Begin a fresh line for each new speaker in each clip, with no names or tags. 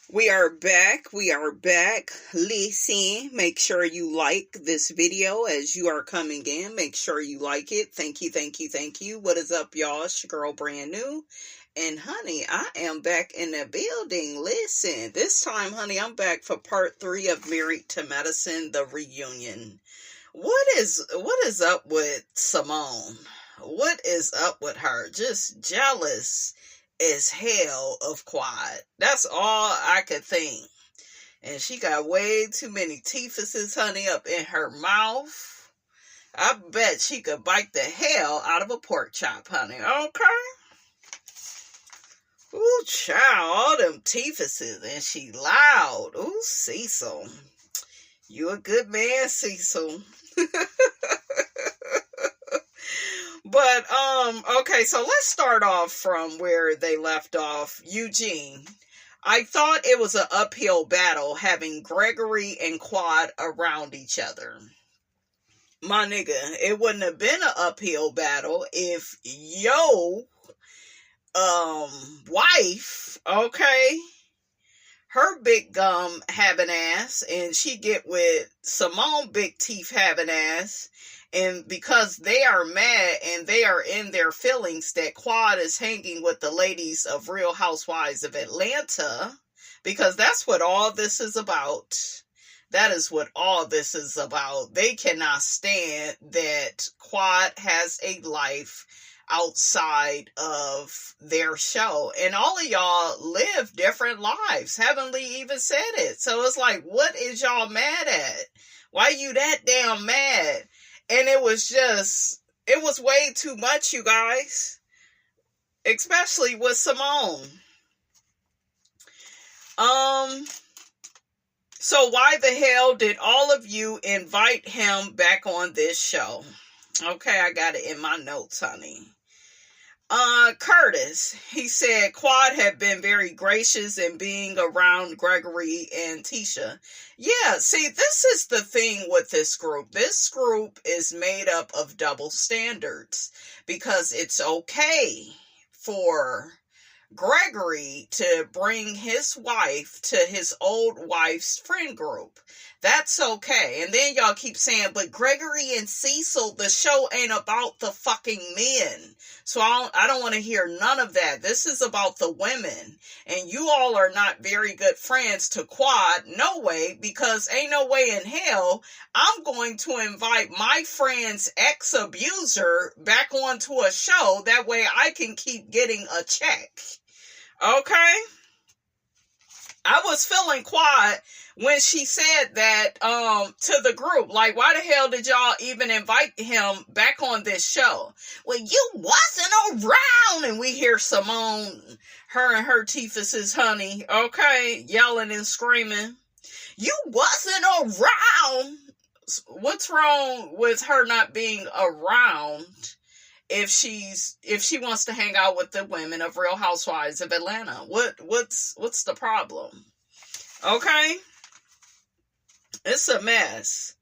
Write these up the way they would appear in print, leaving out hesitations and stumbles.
We are back. We are back. Listen, make sure you like this video as you are coming in. Make sure you like it. Thank you, thank you, thank you. What is up, y'all? It's your girl, Brand New. And honey, I am back in the building. Listen, this time, honey, I'm back for part 3 of Married to Medicine, the reunion. What is up with Simone? What is up with her? Just jealous as hell of Quad. That's all I could think. And she got way too many teethuses, honey, up in her mouth. I bet she could bite the hell out of a pork chop, honey. Okay? Ooh, child, all them teethuses. And she loud. Ooh, Cecil. You a good man, Cecil. But, okay, so let's start off from where they left off. Eugene. I thought it was an uphill battle having Gregory and Quad around each other. My nigga, it wouldn't have been an uphill battle if wife, okay, her big gum having ass, and she get with Simone big teeth having ass, and because they are mad and they are in their feelings that Quad is hanging with the ladies of Real Housewives of Atlanta, because that's what all this is about. That is what all this is about. They cannot stand that Quad has a life outside of their show. And all of y'all live different lives. Heavenly even said it. So it's like, what is y'all mad at? Why you that damn mad? And it was way too much, you guys. Especially with Simone. So why the hell did all of you invite him back on this show? Okay, I got it in my notes, honey. Curtis, he said Quad had been very gracious in being around Gregory and Tisha. Yeah, see, this is the thing with this group. This group is made up of double standards because it's okay for Gregory to bring his wife to his old wife's friend group. That's okay. And then y'all keep saying, but Gregory and Cecil, the show ain't about the fucking men. So I don't want to hear none of that. This is about the women. And you all are not very good friends to Quad. No way, because ain't no way in hell I'm going to invite my friend's ex-abuser back onto a show. That way I can keep getting a check. Okay? I was feeling Quad when she said that to the group. Like, why the hell did y'all even invite him back on this show? Well, you wasn't around. And we hear Simone, her and her teethuses, honey, okay, yelling and screaming. You wasn't around. What's wrong with her not being around if she wants to hang out with the women of Real Housewives of Atlanta? What's the problem? Okay? It's a mess.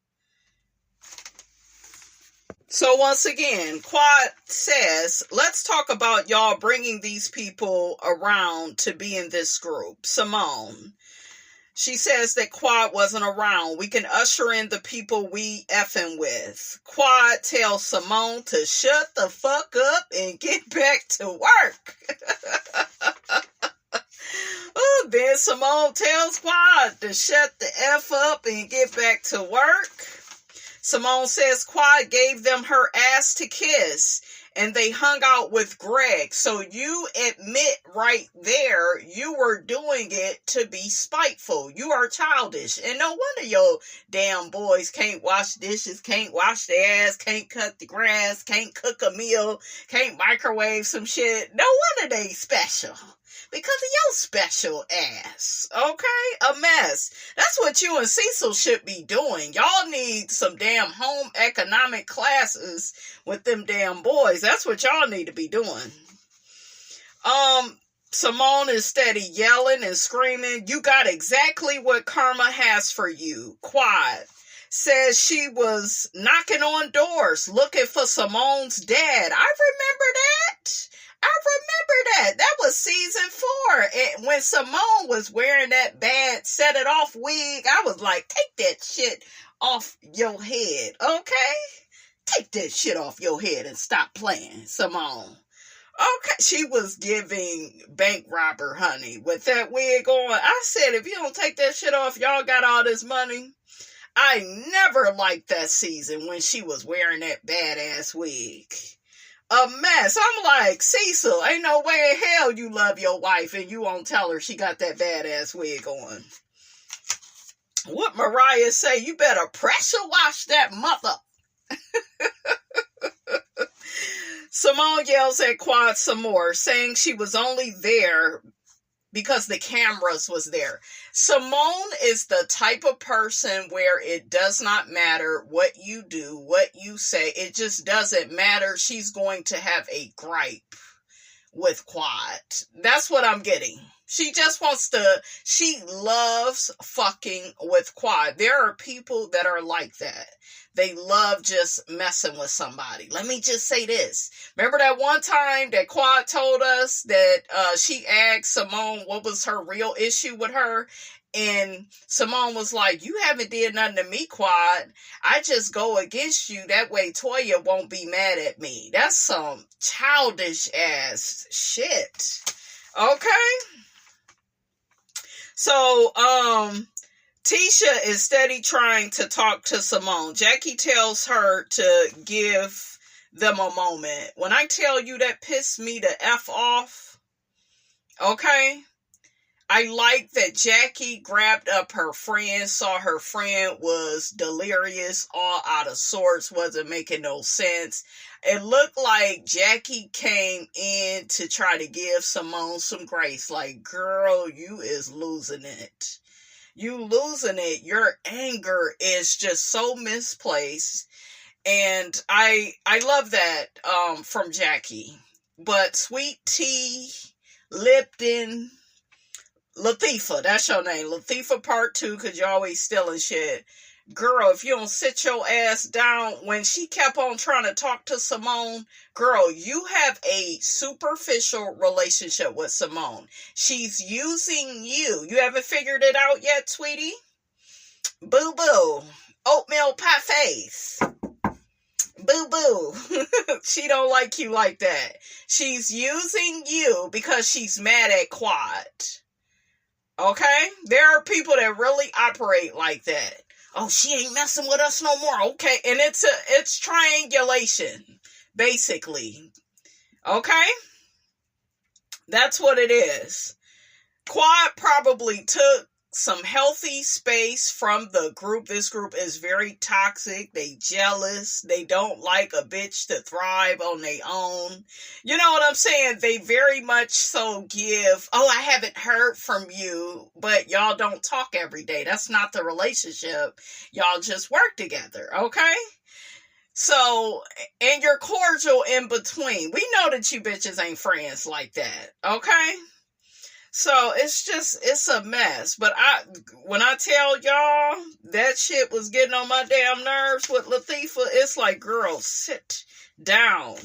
So once again, Quad says, let's talk about y'all bringing these people around to be in this group. Simone. She says that Quad wasn't around. We can usher in the people we effing with. Quad tells Simone to shut the fuck up and get back to work. Oh, then Simone tells Quad to shut the F up and get back to work. Simone says Quad gave them her ass to kiss and they hung out with Greg. So you admit right there you were doing it to be spiteful. You are childish. And no wonder your damn boys can't wash dishes, can't wash their ass, can't cut the grass, can't cook a meal, can't microwave some shit. No wonder they special. Because of your special ass. Okay? A mess. That's what you and Cecil should be doing. Y'all need some damn home economic classes with them damn boys. That's what y'all need to be doing. Simone is steady yelling and screaming. You got exactly what karma has for you. Quad says she was knocking on doors looking for Simone's dad. I remember that. I remember that. That was season 4. And when Simone was wearing that bad set it off wig, I was like, take that shit off your head, okay? Take that shit off your head and stop playing, Simone. Okay, she was giving bank robber, honey, with that wig on. I said, if you don't take that shit off, y'all got all this money. I never liked that season when she was wearing that badass wig. A mess. I'm like, Cecil, ain't no way in hell you love your wife and you won't tell her she got that badass wig on. What Mariah say? You better pressure wash that mother. Simone yells at Quad some more, saying she was only there because the cameras was there. Simone is the type of person where it does not matter what you do, what you say. It just doesn't matter. She's going to have a gripe with Quad. That's what I'm getting. She just wants to, she loves fucking with Quad. There are people that are like that. They love just messing with somebody. Let me just say this. Remember that one time that Quad told us that she asked Simone what was her real issue with her? And Simone was like, you haven't did nothing to me, Quad. I just go against you. That way Toya won't be mad at me. That's some childish ass shit. Okay? So, Tisha is steady trying to talk to Simone. Jackie tells her to give them a moment. When I tell you that pissed me the F off, okay? I like that Jackie grabbed up her friend, saw her friend was delirious, all out of sorts, wasn't making no sense. It looked like Jackie came in to try to give Simone some grace. Like, girl, you is losing it. You losing it. Your anger is just so misplaced. And I love that from Jackie. But Sweet Tea, Lipton, Latifah, that's your name. Latifah part 2, because you're always stealing shit. Girl, if you don't sit your ass down, when she kept on trying to talk to Simone, girl, you have a superficial relationship with Simone. She's using you. You haven't figured it out yet, sweetie? Boo-boo. Oatmeal pie face. Boo-boo. She don't like you like that. She's using you because she's mad at Quad. Okay? There are people that really operate like that. Oh, she ain't messing with us no more. Okay. And it's triangulation, basically. Okay? That's what it is. Quad probably took some healthy space from the group. This group is very toxic. They jealous. They don't like a bitch to thrive on their own. You know what I'm saying? They very much so give, oh, I haven't heard from you, but y'all don't talk every day. That's not the relationship. Y'all just work together, okay? So, and you're cordial in between. We know that you bitches ain't friends like that, okay? So it's a mess. But when I tell y'all that shit was getting on my damn nerves with Latifah, it's like, girl, sit down.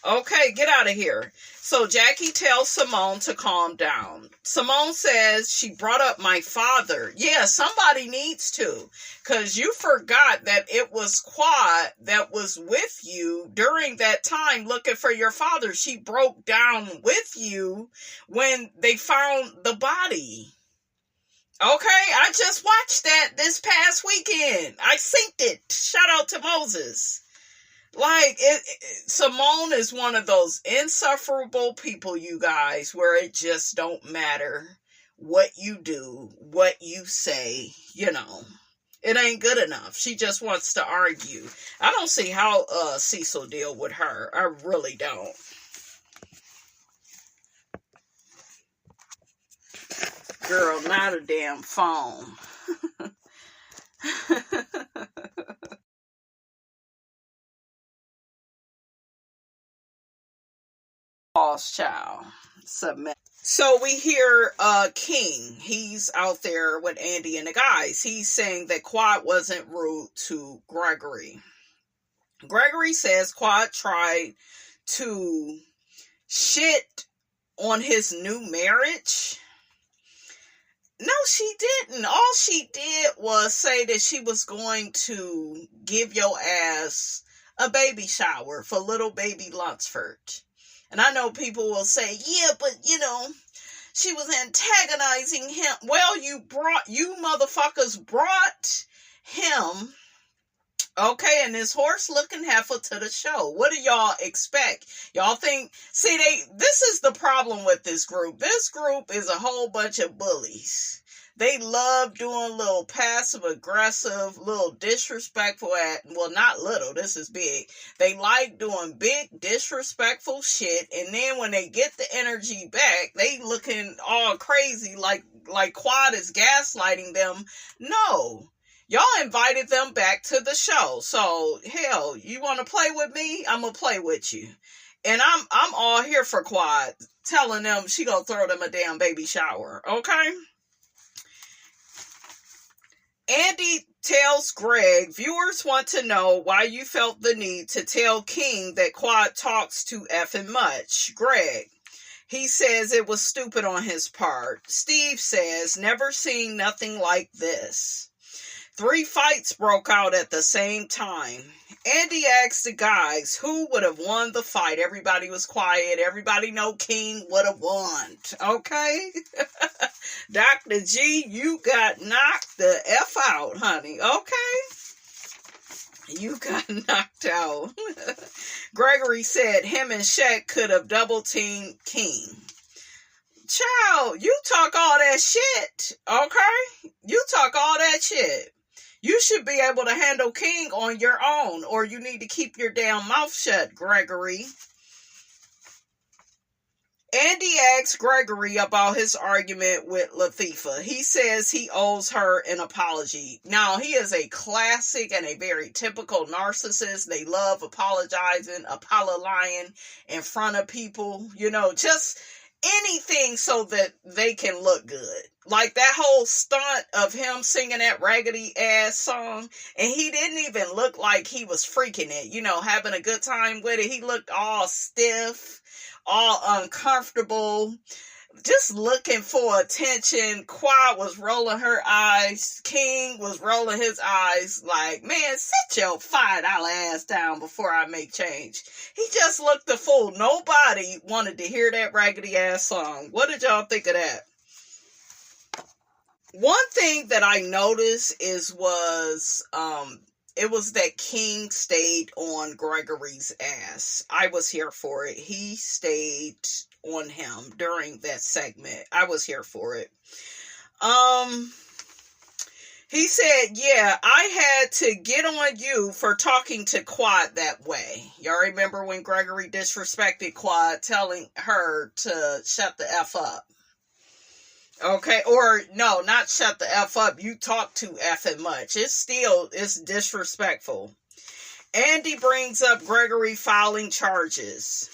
Okay, get out of here. So Jackie tells Simone to calm down. Simone says she brought up my father. Yeah, somebody needs to. Because you forgot that it was Quad that was with you during that time looking for your father. She broke down with you when they found the body. Okay, I just watched that this past weekend. I synced it. Shout out to Moses. Like, Simone is one of those insufferable people, you guys, where it just don't matter what you do, what you say, you know. It ain't good enough. She just wants to argue. I don't see how Cecil deal with her. I really don't. Girl, not a damn phone. Lost child. So we hear King. He's out there with Andy and the guys. He's saying that Quad wasn't rude to Gregory. Gregory says Quad tried to shit on his new marriage? No, she didn't. All she did was say that she was going to give your ass a baby shower for little baby Lunsford. And I know people will say, yeah, but she was antagonizing him. Well, you motherfuckers brought him, okay, and this horse-looking heifer to the show. What do y'all expect? Y'all think, this is the problem with this group. This group is a whole bunch of bullies. They love doing little passive-aggressive, little disrespectful, not little, this is big. They like doing big, disrespectful shit, and then when they get the energy back, they looking all crazy like Quad is gaslighting them. No. Y'all invited them back to the show. So, hell, you want to play with me? I'm going to play with you. And I'm all here for Quad, telling them she going to throw them a damn baby shower. Okay? Andy tells Greg, viewers want to know why you felt the need to tell King that Quad talks too effing much. Greg, he says it was stupid on his part. Steve says, never seen nothing like this. 3 fights broke out at the same time. Andy asked the guys who would have won the fight. Everybody was quiet. Everybody know King would have won. Okay? Dr. G, you got knocked the F out, honey. Okay? You got knocked out. Gregory said him and Shaq could have double-teamed King. Child, you talk all that shit. Okay? You talk all that shit. You should be able to handle King on your own, or you need to keep your damn mouth shut, Gregory. Andy asks Gregory about his argument with Latifah. He says he owes her an apology. Now, he is a classic and a very typical narcissist. They love apologizing, lying in front of people, just anything so that they can look good. Like that whole stunt of him singing that raggedy ass song, and he didn't even look like he was freaking it, having a good time with it. He looked all stiff, all uncomfortable, just looking for attention. Quad was rolling her eyes. King was rolling his eyes like, man, sit your $5 ass down before I make change. He just looked the fool. Nobody wanted to hear that raggedy ass song. What did y'all think of that? One thing that I noticed was that King stayed on Gregory's ass. I was here for it. He stayed on him during that segment. I was here for it. He said, yeah, I had to get on you for talking to Quad that way. Y'all remember when Gregory disrespected Quad, telling her to shut the F up? Okay, or no, not shut the F up. You talk too effing much. It's disrespectful. Andy brings up Gregory filing charges.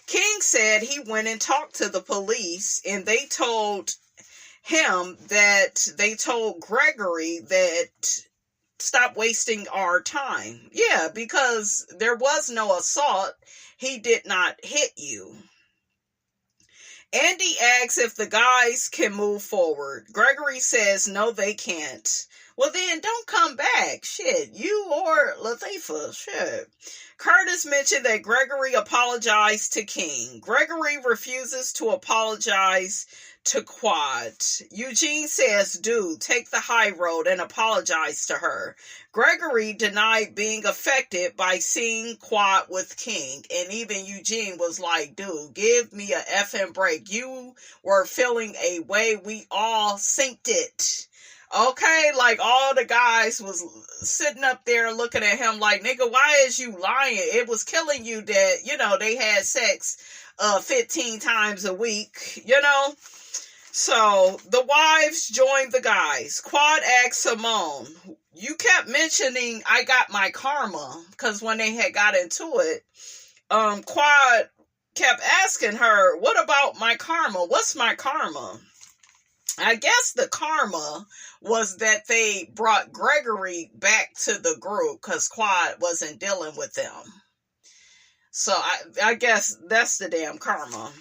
King said he went and talked to the police, and they told Gregory that stop wasting our time. Yeah, because there was no assault. He did not hit you. Andy asks if the guys can move forward. Gregory says no, they can't. Well, then don't come back. Shit, you or Latifah. Shit. Curtis mentioned that Gregory apologized to King. Gregory refuses to apologize to Quad. Eugene says, dude, take the high road and apologize to her. Gregory denied being affected by seeing Quad with King. And even Eugene was like, dude, give me a effing break. You were feeling a way. We all synced it. Okay, like all the guys was sitting up there looking at him like, nigga, why is you lying? It was killing you that, they had sex 15 times a week, So the wives joined the guys. Quad asked Simone, you kept mentioning I got my karma, because when they had got into it, Quad kept asking her, what about my karma? What's my karma? I guess the karma was that they brought Gregory back to the group because Quad wasn't dealing with them. So I guess that's the damn karma.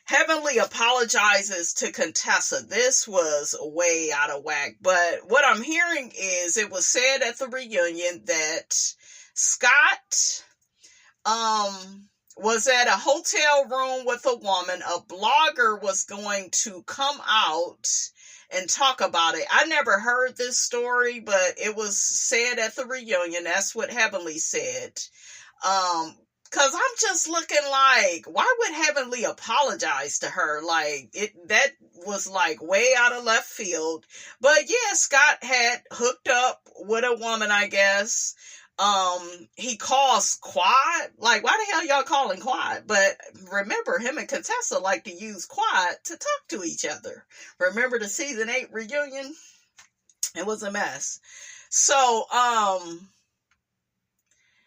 Heavenly apologizes to Contessa. This was way out of whack. But what I'm hearing is it was said at the reunion that Scott was at a hotel room with a woman. A blogger was going to come out and talk about it. I never heard this story, but it was said at the reunion. That's what Heavenly said. Cause I'm just looking like, why would Heavenly apologize to her? Like, that was like way out of left field. But yeah, Scott had hooked up with a woman, I guess. He calls Quad. Like, why the hell y'all calling Quad? But remember, him and Contessa like to use Quad to talk to each other. Remember the season 8 reunion? It was a mess. So,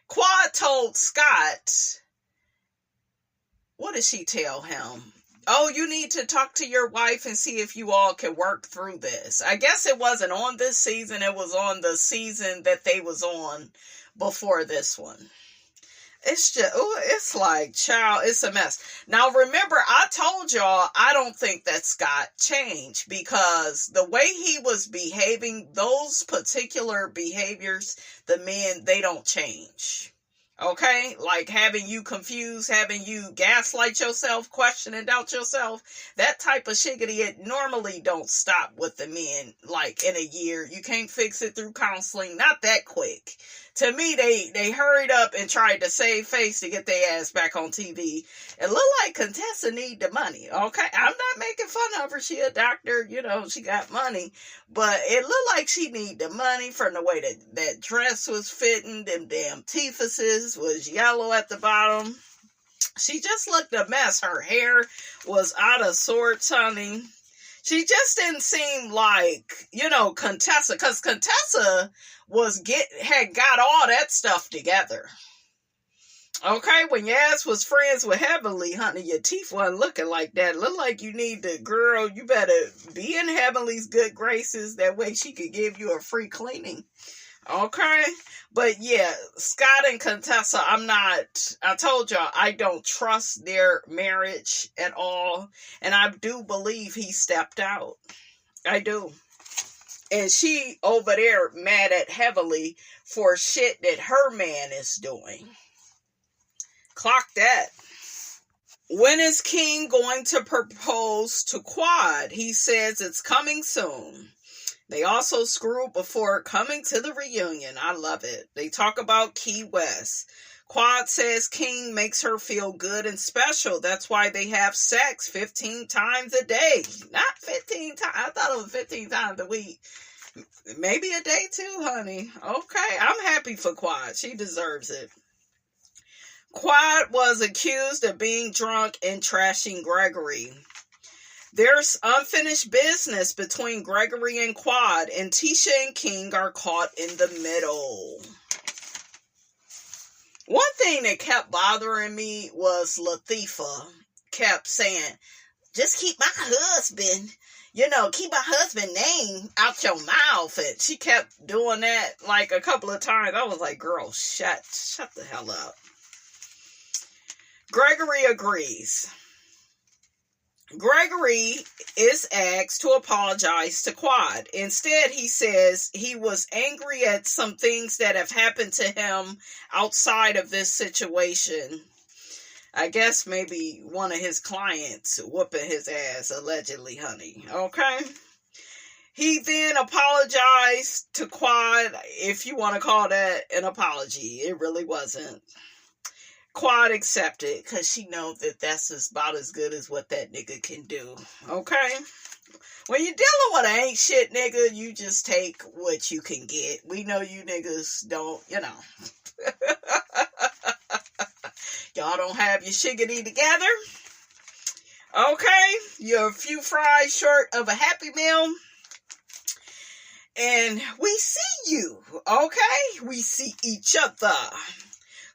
Quad told Scott, what did she tell him? Oh, you need to talk to your wife and see if you all can work through this. I guess it wasn't on this season. It was on the season that they was on before this one. It's just, it's like, child, it's a mess. Now, remember, I told y'all, I don't think that Scott changed because the way he was behaving, those particular behaviors, the men, they don't change. Okay? Like having you confused, having you gaslight yourself, question and doubt yourself. That type of shiggity, it normally don't stop with the men, like in a year. You can't fix it through counseling. Not that quick. To me, they hurried up and tried to save face to get their ass back on TV. It looked like Contessa need the money, okay? I'm not making fun of her. She a doctor, you know, she got money. But it looked like she need the money from the way that dress was fitting. Them damn teethuses was yellow at the bottom. She just looked a mess. Her hair was out of sorts, honey. She just didn't seem like, you know, Contessa, because Contessa had got all that stuff together. Okay, when your ass was friends with Heavenly, honey, your teeth wasn't looking like that. It looked like you need the girl, you better be in Heavenly's good graces. That way she could give you a free cleaning. Okay? But yeah, Scott and Contessa, I told y'all, I don't trust their marriage at all. And I do believe he stepped out. I do. And she over there mad at Heavenly for shit that her man is doing. Clock that. When is King going to propose to Quad? He says it's coming soon. They also screwed before coming to the reunion. I love it. They talk about Key West. Quad says King makes her feel good and special. That's why they have sex 15 times a day. Not 15 times. I thought it was 15 times a week. Maybe a day too, honey. Okay, I'm happy for Quad. She deserves it. Quad was accused of being drunk and trashing Gregory. There's unfinished business between Gregory and Quad, and Tisha and King are caught in the middle. One thing that kept bothering me was Latifah kept saying, just keep my husband, keep my husband's name out your mouth. And she kept doing that like a couple of times. I was like, girl, shut the hell up. Gregory agrees. Gregory is asked to apologize to Quad. Instead, he says he was angry at some things that have happened to him outside of this situation. I guess maybe one of his clients whooping his ass, allegedly, honey. Okay? He then apologized to Quad, if you want to call that an apology. It really wasn't. Quad accepted because she knows that that's about as good as what that nigga can do. Okay? When you're dealing with an ain't shit nigga, you just take what you can get. We know you niggas don't, y'all don't have your shiggity together. Okay? You're a few fries short of a Happy Meal. And we see you. Okay? We see each other.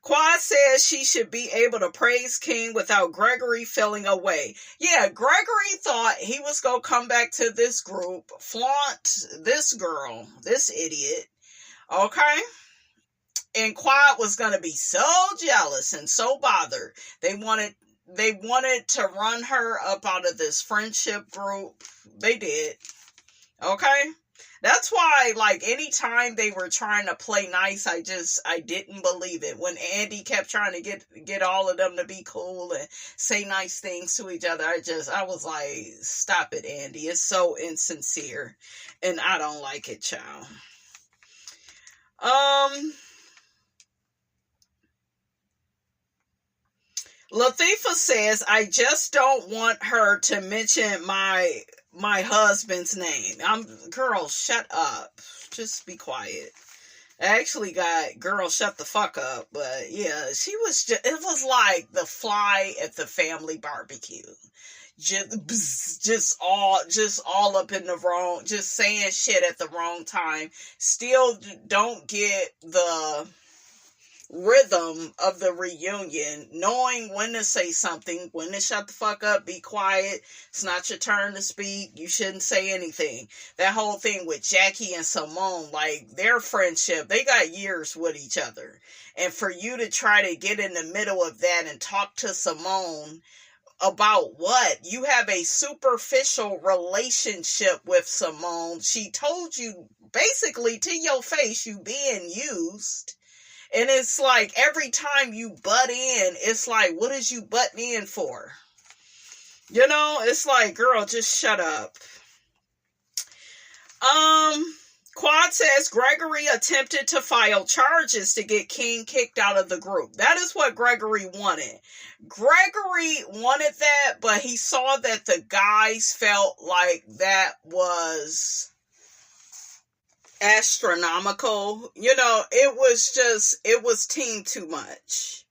Quad says she should be able to praise King without Gregory feeling away. Yeah, Gregory thought he was going to come back to this group, flaunt this girl, this idiot. Okay? and Quad was going to be so jealous and so bothered. They wanted to run her up out of this friendship group. They did. Okay? That's why, like, anytime they were trying to play nice, I didn't believe it. When Andy kept trying to get all of them to be cool and say nice things to each other, I was like, stop it, Andy. It's so insincere. And I don't like it, child. Latifah says, I just don't want her to mention my husband's name. Girl, shut up. Just be quiet. I actually got, girl, shut the fuck up. But yeah, it was like the fly at the family barbecue. Just all up in the wrong, just saying shit at the wrong time. Still don't get the rhythm of the reunion, knowing when to say something, when to shut the fuck up, be quiet. It's not your turn to speak. You shouldn't say anything. That whole thing with Jackie and Simone, like their friendship, they got years with each other. And for you to try to get in the middle of that and talk to Simone about what? You have a superficial relationship with Simone. She told you basically to your face you being used. And it's like every time you butt in, it's like, what is you butting in for? You know, it's like, girl, just shut up. Quad says Gregory attempted to file charges to get King kicked out of the group. That is what Gregory wanted. Gregory wanted that, but he saw that the guys felt like that was astronomical. You know, it was team too much.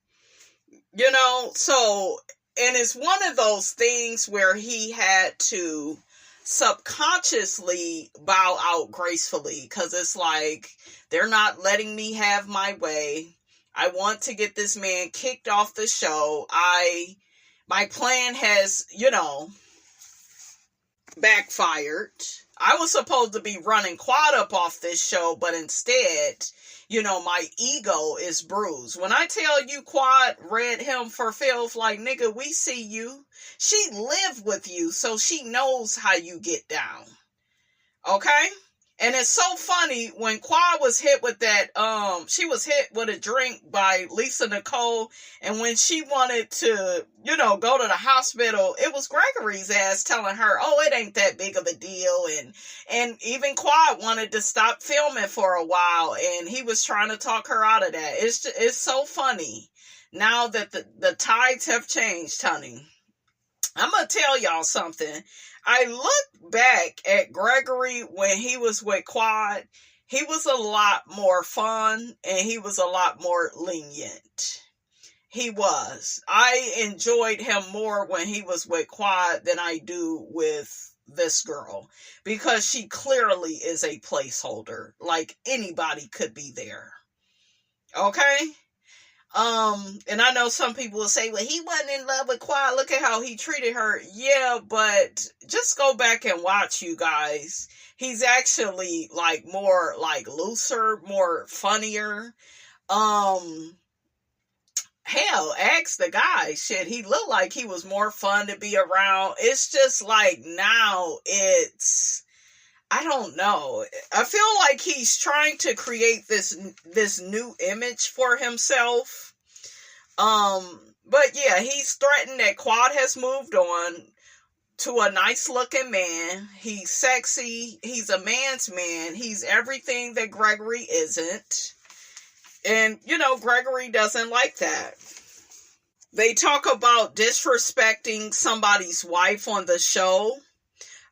You know, so, and it's one of those things where he had to subconsciously bow out gracefully, because it's like, they're not letting me have my way. I want to get this man kicked off the show. My plan has, backfired. I was supposed to be running Quad up off this show, but instead, my ego is bruised. When I tell you Quad read him for filth, like, nigga, we see you. She lived with you, so she knows how you get down. Okay? And it's so funny, when Quad was hit with that, she was hit with a drink by Lisa Nicole, and when she wanted to, go to the hospital, it was Gregory's ass telling her, oh, it ain't that big of a deal, and even Quad wanted to stop filming for a while, and he was trying to talk her out of that. It's so funny, now that the tides have changed, honey. I'm gonna tell y'all something. I look back at Gregory when he was with Quad. He was a lot more fun and he was a lot more lenient. He was. I enjoyed him more when he was with Quad than I do with this girl, because she clearly is a placeholder. Like, anybody could be there. Okay? And I know some people will say, well, he wasn't in love with Quad. Look at how he treated her. Yeah, but just go back and watch, you guys. He's actually more looser, more funnier. Hell, ask the guy. Shit, he looked like he was more fun to be around. It's just like now I don't know. I feel like he's trying to create this new image for himself. But yeah, he's threatened that Quad has moved on to a nice looking man. He's sexy. He's a man's man. He's everything that Gregory isn't. And, Gregory doesn't like that. They talk about disrespecting somebody's wife on the show.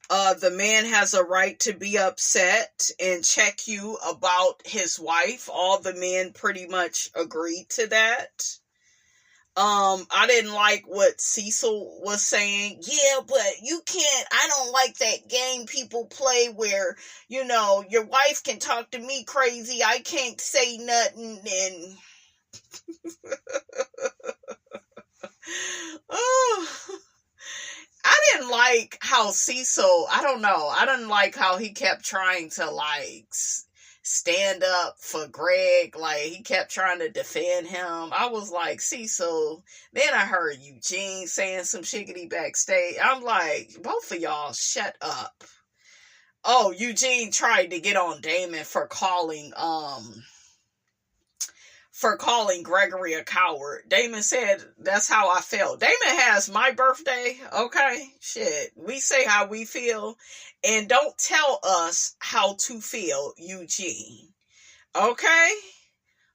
The man has a right to be upset and check you about his wife. All the men pretty much agreed to that. I didn't like what Cecil was saying. Yeah, but I don't like that game people play where, your wife can talk to me crazy. I can't say nothing and... Oh... I didn't like how Cecil, I don't know, I didn't like how he kept trying to stand up for Greg. Like, he kept trying to defend him. I was like, Cecil. Then I heard Eugene saying some shiggity backstage. I'm like, both of y'all, shut up. Oh, Eugene tried to get on Damon for calling Gregory a coward. Damon said, that's how I felt. Damon has my birthday, okay? Shit. We say how we feel, and don't tell us how to feel, Eugene. Okay?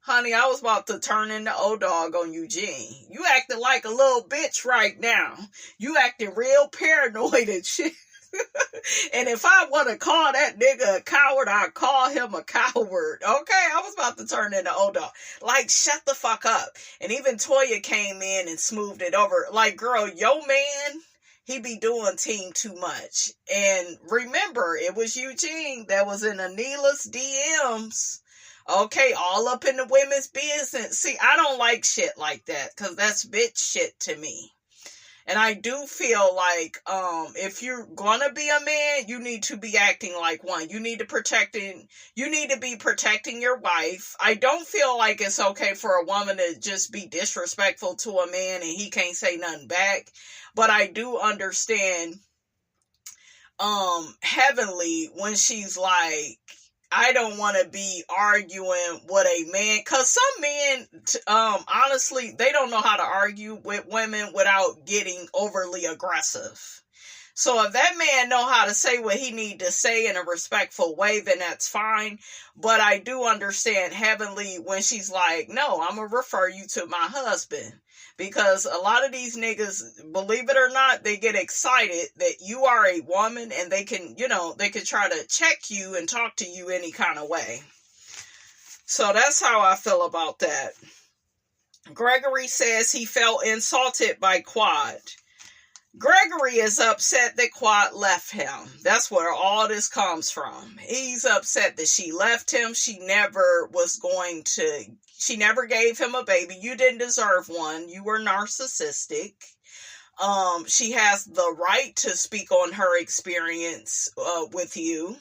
Honey, I was about to turn into old dog on Eugene. You acting like a little bitch right now. You acting real paranoid and shit. And if I want to call that nigga a coward, I'll call him a coward. Okay? I was about to turn into old dog. Like, shut the fuck up. And even Toya came in and smoothed it over. Like, girl, yo man, he be doing team too much. And remember, it was Eugene that was in Anila's DMs. Okay, all up in the women's business. See, I don't like shit like that, because that's bitch shit to me. And I do feel like, if you're gonna be a man, you need to be acting like one. You need to be protecting your wife. I don't feel like it's okay for a woman to just be disrespectful to a man and he can't say nothing back. But I do understand, Heavenly, when she's like, I don't want to be arguing with a man, because some men, honestly, they don't know how to argue with women without getting overly aggressive. So if that man know how to say what he need to say in a respectful way, then that's fine. But I do understand Heavenly when she's like, no, I'm going to refer you to my husband. Because a lot of these niggas, believe it or not, they get excited that you are a woman and they can, they can try to check you and talk to you any kind of way. So that's how I feel about that. Gregory says he felt insulted by Quad. Gregory is upset that Quad left him. That's where all this comes from. He's upset that she left him. She never gave him a baby. You didn't deserve one. You were narcissistic. She has the right to speak on her experience with you.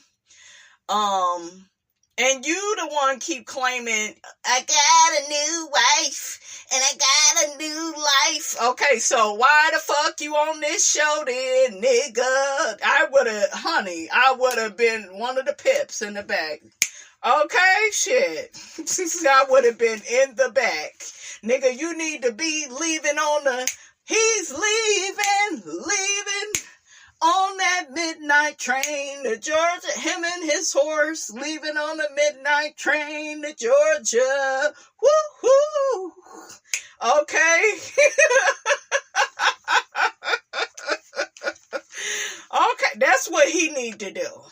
And you the one keep claiming, I got a new wife, and I got a new life. Okay, so why the fuck you on this show then, nigga? I would have been one of the pips in the back. Okay, shit. I would have been in the back. Nigga, you need to be leaving on he's leaving on that midnight train to Georgia. Him and his horse leaving on the midnight train to Georgia. Woo-hoo. Okay. Okay, that's what he need to do.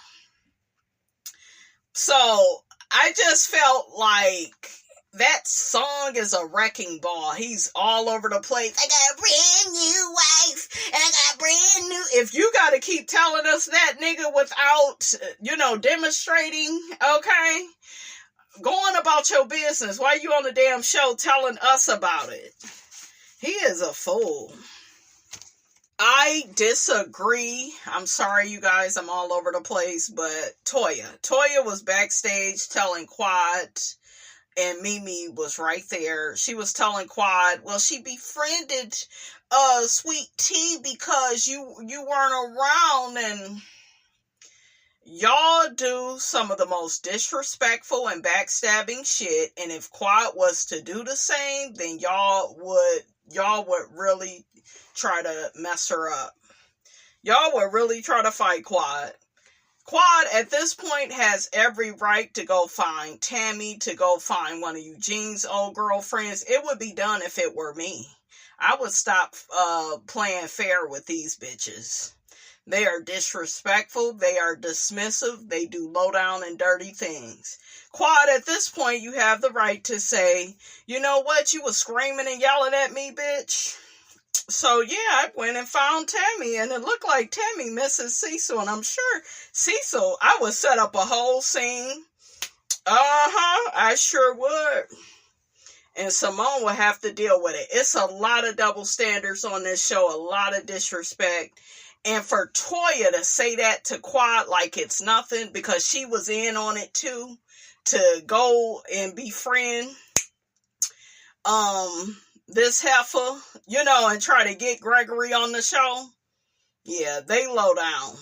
So, I just felt like that song is a wrecking ball. He's all over the place. I got a brand new wife, and I got brand new... If you gotta keep telling us that, nigga, without, demonstrating, okay? Go on about your business. Why you on the damn show telling us about it? He is a fool. I disagree. I'm sorry, you guys. I'm all over the place, but Toya was backstage telling Quad... And Mimi was right there. She was telling Quad, well, she befriended Sweet Tea because you weren't around, and y'all do some of the most disrespectful and backstabbing shit. And if Quad was to do the same, then y'all would really try to mess her up. Y'all would really try to fight Quad. Quad, at this point, has every right to go find Tammy, to go find one of Eugene's old girlfriends. It would be done if it were me. I would stop playing fair with these bitches. They are disrespectful. They are dismissive. They do low down and dirty things. Quad, at this point, you have the right to say, you know what? You was screaming and yelling at me, bitch. So, yeah, I went and found Tammy, and it looked like Tammy misses Cecil, and I'm sure Cecil, I would set up a whole scene. I sure would. And Simone will have to deal with it. It's a lot of double standards on this show, a lot of disrespect, And for Toya to say that to Quad like it's nothing because she was in on it too, to go and befriend this heifer, and try to get Gregory on the show. Yeah, they low down.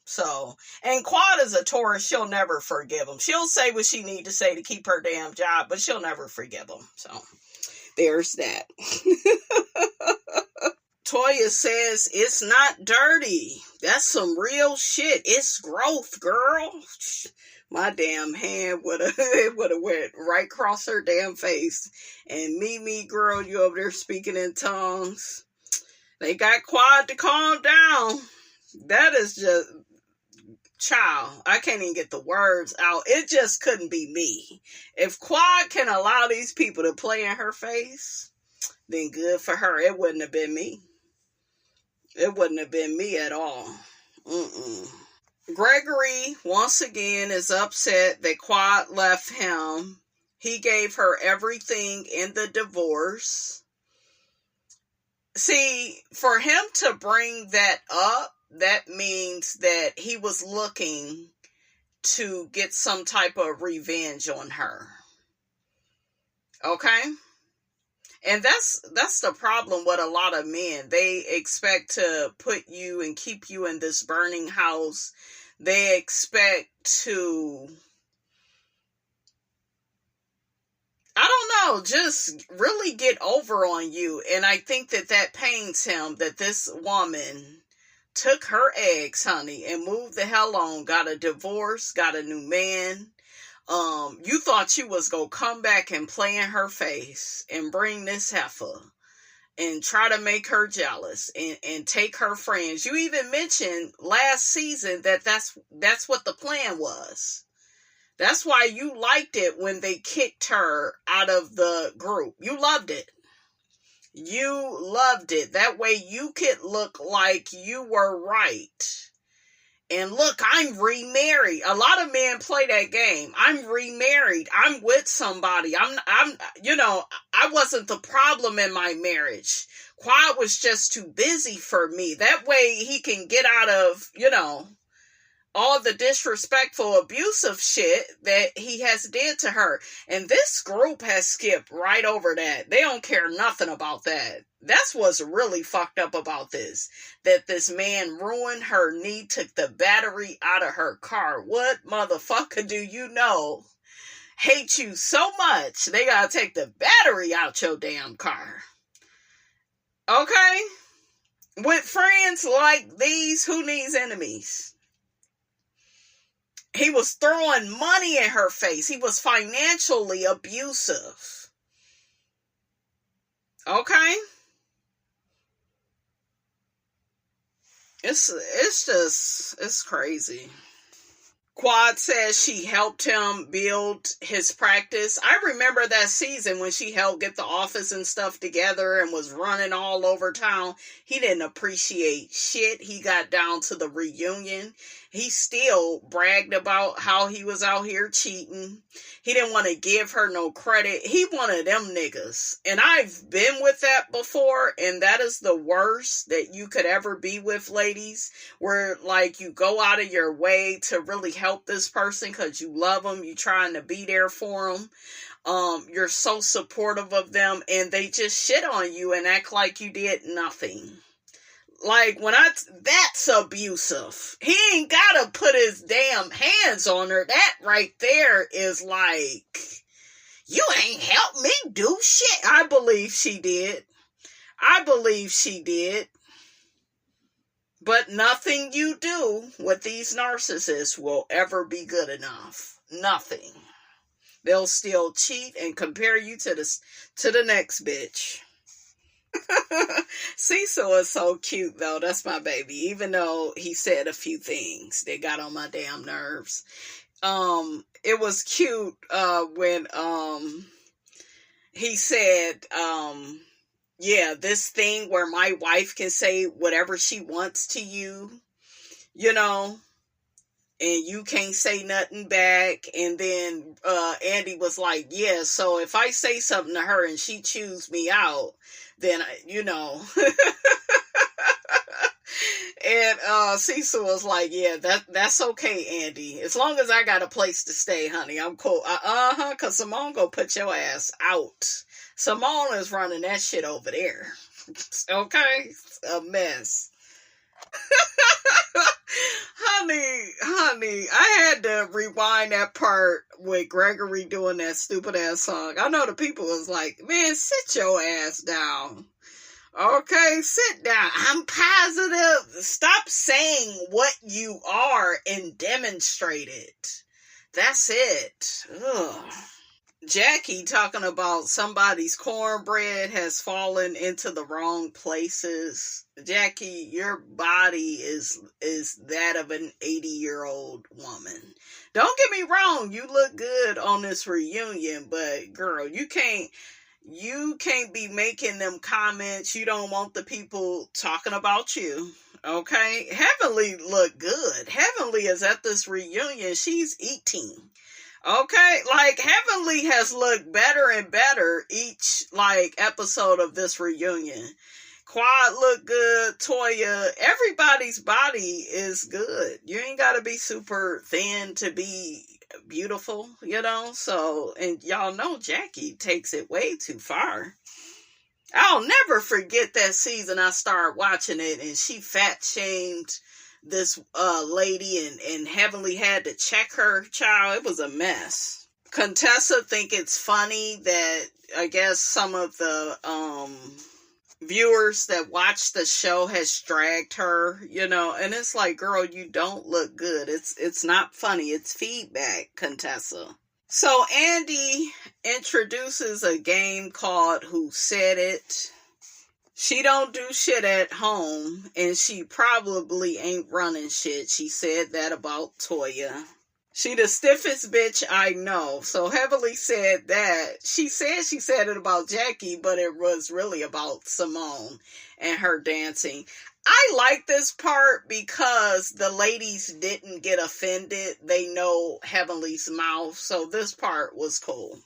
So, and Quad is a Taurus. She'll never forgive him. She'll say what she need to say to keep her damn job, but she'll never forgive him. So, there's that. Toya says, it's not dirty. That's some real shit. It's growth, girl. My damn hand would have went right across her damn face. And me, girl, you over there speaking in tongues. They got Quad to calm down. That is just, child, I can't even get the words out. It just couldn't be me. If Quad can allow these people to play in her face, then good for her. It wouldn't have been me. It wouldn't have been me at all. Gregory, once again, is upset that Quad left him. He gave her everything in the divorce. See, for him to bring that up, that means that he was looking to get some type of revenge on her. Okay? And that's the problem with a lot of men. They expect to put you and keep you in this burning house. They expect to, I don't know, just really get over on you. And I think that pains him, that this woman took her eggs, honey, and moved the hell on, got a divorce, got a new man. You thought you was gonna come back and play in her face and bring this heifer and try to make her jealous and take her friends. You even mentioned last season that's what the plan was. That's why you liked it when they kicked her out of the group. You loved it. You loved it. That way you could look like you were right. And look, I'm remarried. A lot of men play that game. I'm remarried. I'm with somebody. I wasn't the problem in my marriage. Quad was just too busy for me. That way he can get out of, all the disrespectful, abusive shit that he has did to her. And this group has skipped right over that. They don't care nothing about that. That's what's really fucked up about this. That this man ruined her knee, took the battery out of her car. What motherfucker do you know hate you so much they gotta take the battery out your damn car? Okay? With friends like these, who needs enemies? He was throwing money in her face. He was financially abusive. Okay? It's crazy. Quad says she helped him build his practice. I remember that season when she helped get the office and stuff together and was running all over town. He didn't appreciate shit. He got down to the reunion. He still bragged about how he was out here cheating. He didn't want to give her no credit. He wanted them niggas. And I've been with that before, and that is the worst that you could ever be with, ladies, where like you go out of your way to really help this person because you love them, you trying to be there for them. You're so supportive of them, and they just shit on you and act like you did nothing. Like, that's abusive. He ain't gotta put his damn hands on her. That right there is like, you ain't helped me do shit. I believe she did. But nothing you do with these narcissists will ever be good enough. Nothing. They'll still cheat and compare you to the next bitch. Cecil is so cute though. That's my baby. Even though he said a few things that got on my damn nerves. It was cute when he said, yeah, this thing where my wife can say whatever she wants to you, and you can't say nothing back. And then Andy was like, yeah, so if I say something to her and she chews me out, then, And Cecil was like, yeah, that's okay, Andy. As long as I got a place to stay, honey, I'm cool. Because Simone gonna put your ass out. Simone is running that shit over there. Okay? It's a mess. honey, I had to rewind that part with Gregory doing that stupid ass song. I know the people was like, man, sit your ass down. Okay, sit down. I'm positive. Stop saying what you are and demonstrate it. That's it. Ugh. Jackie talking about somebody's cornbread has fallen into the wrong places. Jackie, your body is that of an 80-year-old woman. Don't get me wrong, you look good on this reunion, but girl, you can't be making them comments. You don't want the people talking about you. Okay? Heavenly look good. Heavenly is at this reunion. She's eating. Okay, like Heavenly has looked better and better each like episode of this reunion. Quad look good, Toya, everybody's body is good. You ain't gotta be super thin to be beautiful, you know? So, and y'all know Jackie takes it way too far. I'll never forget that season I started watching it and she fat shamed this lady and Heavenly had to check her. Child, it was a mess. Contessa think it's funny that I guess some of the viewers that watch the show has dragged her, you know, and it's like, girl, you don't look good. It's not funny. It's feedback, Contessa. So Andy introduces a game called Who Said It. She don't do shit at home, and she probably ain't running shit. She said that about Toya. She the stiffest bitch I know. So Heavily said that. She said it about Jackie, but it was really about Simone and her dancing. I like this part because the ladies didn't get offended. They know Heavenly's mouth, so this part was cool.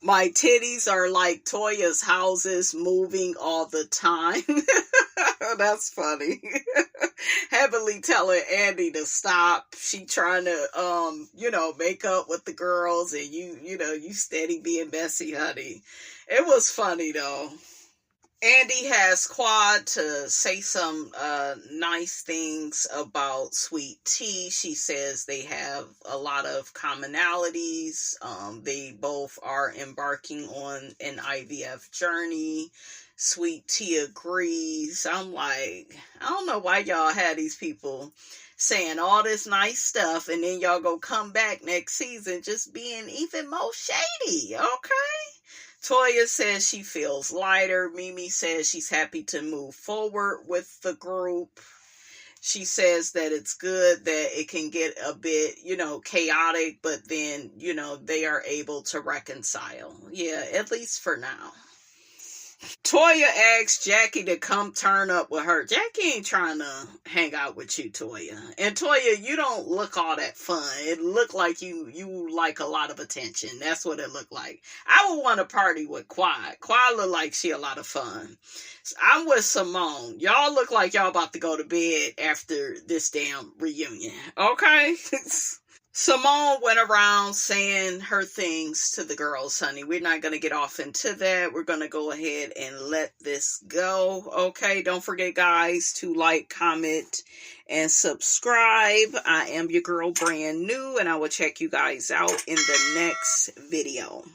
My titties are like Toya's houses moving all the time. That's funny. Heavily telling Andy to stop. She trying to, make up with the girls and you steady being messy, honey. It was funny though. Andy has Quad to say some nice things about Sweet Tea. She says they have a lot of commonalities. They both are embarking on an IVF journey. Sweet Tea agrees. I'm like, I don't know why y'all had these people saying all this nice stuff and then y'all go come back next season just being even more shady, okay? Toya says she feels lighter. Mimi says she's happy to move forward with the group. She says that it's good that it can get a bit, chaotic, but then, they are able to reconcile. Yeah, at least for now. Toya asks Jackie to come turn up with her. Jackie ain't trying to hang out with you, Toya. And Toya, you don't look all that fun. It looked like you like a lot of attention. That's what it looked like. I would want to party with Quad. Quad look like she a lot of fun. I'm with Simone. Y'all look like y'all about to go to bed after this damn reunion. Okay? Simone went around saying her things to the girls, honey. We're not going to get off into that. We're going to go ahead and let this go. Okay, don't forget, guys, to like, comment, and subscribe. I am your girl, Brand New, and I will check you guys out in the next video.